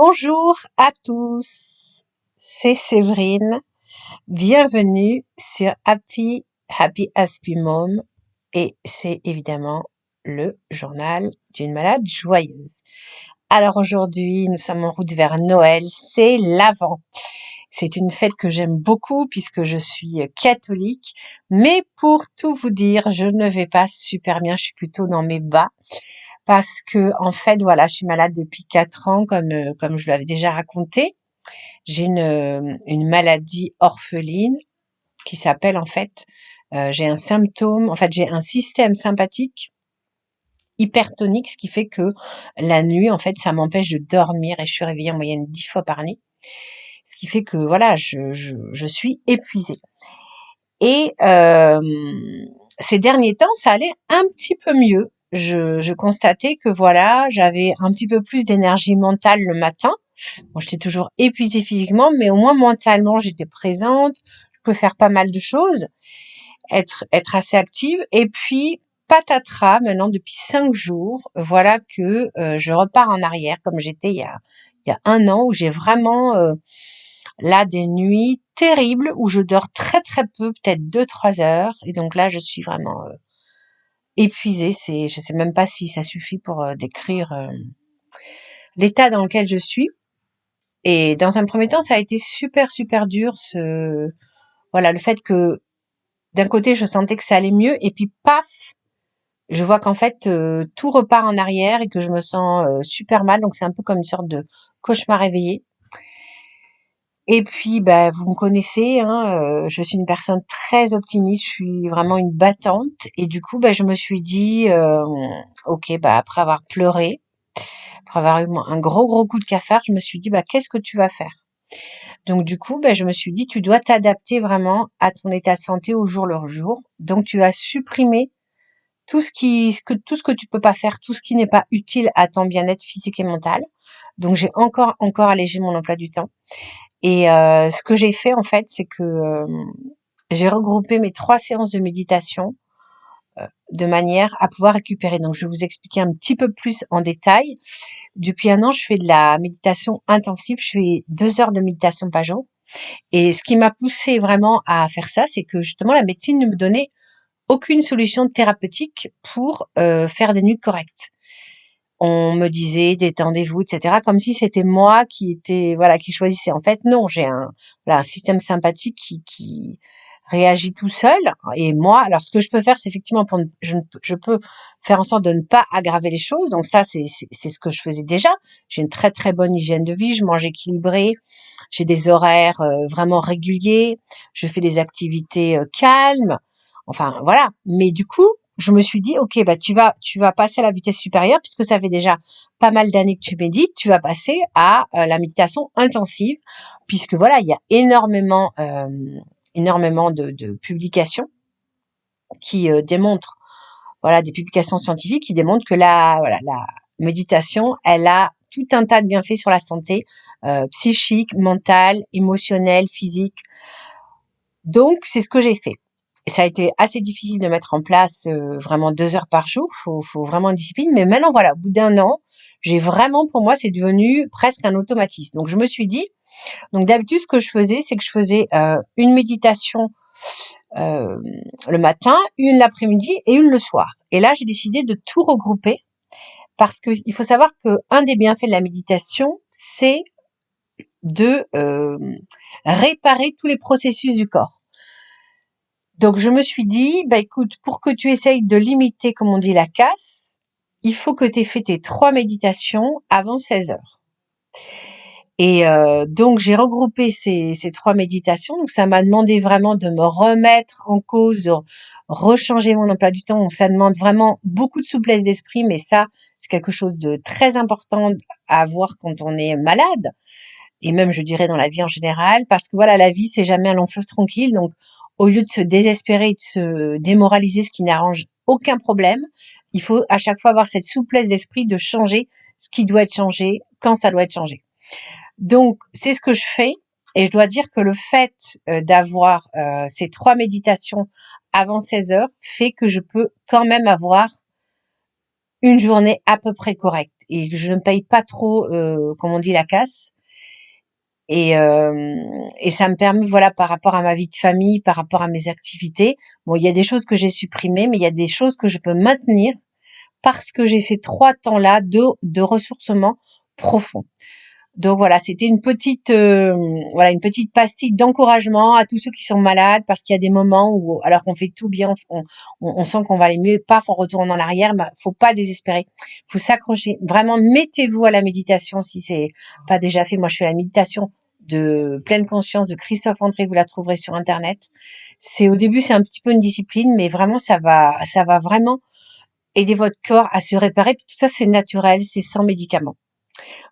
Bonjour à tous, c'est Séverine. Bienvenue sur Happy Happy Mom et c'est évidemment le journal d'une malade joyeuse. Alors aujourd'hui, nous sommes en route vers Noël, c'est l'Avent. C'est une fête que j'aime beaucoup puisque je suis catholique, mais pour tout vous dire, je ne vais pas super bien, je suis plutôt dans mes bas. Parce que en fait, voilà, je suis malade depuis 4 ans, comme je l'avais déjà raconté. J'ai une maladie orpheline qui s'appelle en fait, j'ai un symptôme, en fait, j'ai un système sympathique hypertonique, ce qui fait que la nuit, en fait, ça m'empêche de dormir et je suis réveillée en moyenne 10 fois par nuit. Ce qui fait que voilà, je suis épuisée. Et ces derniers temps, ça allait un petit peu mieux. Je constatais que voilà, j'avais un petit peu plus d'énergie mentale le matin. Bon, j'étais toujours épuisée physiquement, mais au moins mentalement, j'étais présente. Je pouvais faire pas mal de choses, être assez active. Et puis, patatras, maintenant depuis 5 jours, voilà que je repars en arrière comme j'étais il y a 1 an où j'ai vraiment là des nuits terribles où je dors très très peu, peut-être 2-3 heures. Et donc là, je suis vraiment épuisée. Je sais même pas si ça suffit pour décrire l'état dans lequel je suis. Et dans un premier temps, ça a été super super dur. Voilà, le fait que d'un côté, je sentais que ça allait mieux, et puis paf, je vois qu'en fait tout repart en arrière et que je me sens super mal. Donc c'est un peu comme une sorte de cauchemar réveillé. Et puis, bah, vous me connaissez, hein, je suis une personne très optimiste, je suis vraiment une battante. Et du coup, bah, je me suis dit, ok, bah, après avoir pleuré, après avoir eu un gros gros coup de cafard, je me suis dit, bah, qu'est-ce que tu vas faire? Donc du coup, bah, je me suis dit, tu dois t'adapter vraiment à ton état de santé au jour le jour. Donc tu vas supprimer tout ce que tu peux pas faire, tout ce qui n'est pas utile à ton bien-être physique et mental. Donc j'ai encore allégé mon emploi du temps. Et ce que j'ai fait en fait, c'est que j'ai regroupé mes 3 séances de méditation de manière à pouvoir récupérer. Donc je vais vous expliquer un petit peu plus en détail. Depuis 1 an, je fais de la méditation intensive. Je fais 2 heures de méditation par jour. Et ce qui m'a poussée vraiment à faire ça, c'est que justement la médecine ne me donnait aucune solution thérapeutique pour faire des nuits correctes. On me disait détendez-vous, etc. Comme si c'était moi qui choisissais. En fait, non, j'ai un système sympathique qui réagit tout seul. Et moi, alors ce que je peux faire, c'est effectivement je peux faire en sorte de ne pas aggraver les choses. Donc ça, c'est ce que je faisais déjà. J'ai une très très bonne hygiène de vie. Je mange équilibré. J'ai des horaires vraiment réguliers. Je fais des activités calmes. Enfin voilà. Mais du coup, je me suis dit, ok, bah tu vas passer à la vitesse supérieure puisque ça fait déjà pas mal d'années que tu médites. Tu vas passer à la méditation intensive, puisque voilà, il y a énormément de publications qui démontrent, voilà, des publications scientifiques qui démontrent que la méditation, elle a tout un tas de bienfaits sur la santé psychique, mentale, émotionnelle, physique. Donc c'est ce que j'ai fait. Et ça a été assez difficile de mettre en place vraiment 2 heures par jour. Faut vraiment une discipline. Mais maintenant, voilà, au bout d'1 an, j'ai vraiment, pour moi, c'est devenu presque un automatisme. Donc, je me suis dit, donc d'habitude, ce que je faisais, c'est que je faisais une méditation euh, le matin, une l'après-midi et une le soir. Et là, j'ai décidé de tout regrouper parce que il faut savoir que un des bienfaits de la méditation, c'est de réparer tous les processus du corps. Donc je me suis dit, bah écoute, pour que tu essayes de limiter, comme on dit, la casse, il faut que tu aies fait tes 3 méditations avant 16 heures. Et donc j'ai regroupé ces 3 méditations. Donc ça m'a demandé vraiment de me remettre en cause, de rechanger mon emploi du temps. Donc ça demande vraiment beaucoup de souplesse d'esprit, mais ça, c'est quelque chose de très important à avoir quand on est malade. Et même, je dirais, dans la vie en général, parce que voilà, la vie, c'est jamais un long fleuve tranquille. Donc, au lieu de se désespérer et de se démoraliser, ce qui n'arrange aucun problème, il faut à chaque fois avoir cette souplesse d'esprit de changer ce qui doit être changé quand ça doit être changé. Donc, c'est ce que je fais. Et je dois dire que le fait d'avoir ces 3 méditations avant 16 heures fait que je peux quand même avoir une journée à peu près correcte et que je ne paye pas trop, comme on dit, la casse. Et ça me permet, voilà, par rapport à ma vie de famille, par rapport à mes activités. Bon, il y a des choses que j'ai supprimées, mais il y a des choses que je peux maintenir parce que j'ai ces 3 temps-là de ressourcement profond. Donc voilà, c'était une petite pastille d'encouragement à tous ceux qui sont malades parce qu'il y a des moments où, alors qu'on fait tout bien, on sent qu'on va aller mieux, paf, on retourne en arrière. Bah, faut pas désespérer, faut s'accrocher. Vraiment, mettez-vous à la méditation si c'est pas déjà fait. Moi, je fais la méditation de pleine conscience de Christophe André. Vous la trouverez sur internet. Au début, c'est un petit peu une discipline, mais vraiment, ça va vraiment aider votre corps à se réparer. Puis tout ça, c'est naturel, c'est sans médicaments.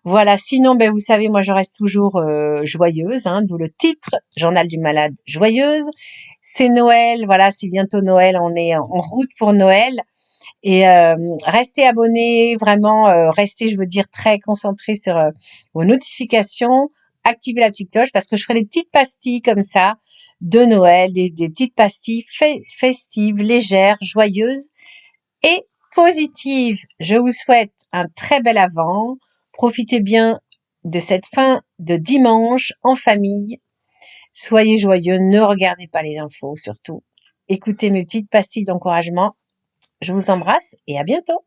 Voilà, sinon, ben, vous savez, moi, je reste toujours joyeuse, hein, d'où le titre, Journal du malade joyeuse. C'est Noël, voilà, c'est bientôt Noël, on est en route pour Noël. Et restez abonnés, vraiment, restez, je veux dire, très concentrés sur vos notifications, activez la petite cloche parce que je ferai des petites pastilles comme ça de Noël, des petites pastilles festives, légères, joyeuses et positive. Je vous souhaite un très bel avant. Profitez bien de cette fin de dimanche en famille. Soyez joyeux, ne regardez pas les infos surtout. Écoutez mes petites pastilles d'encouragement. Je vous embrasse et à bientôt.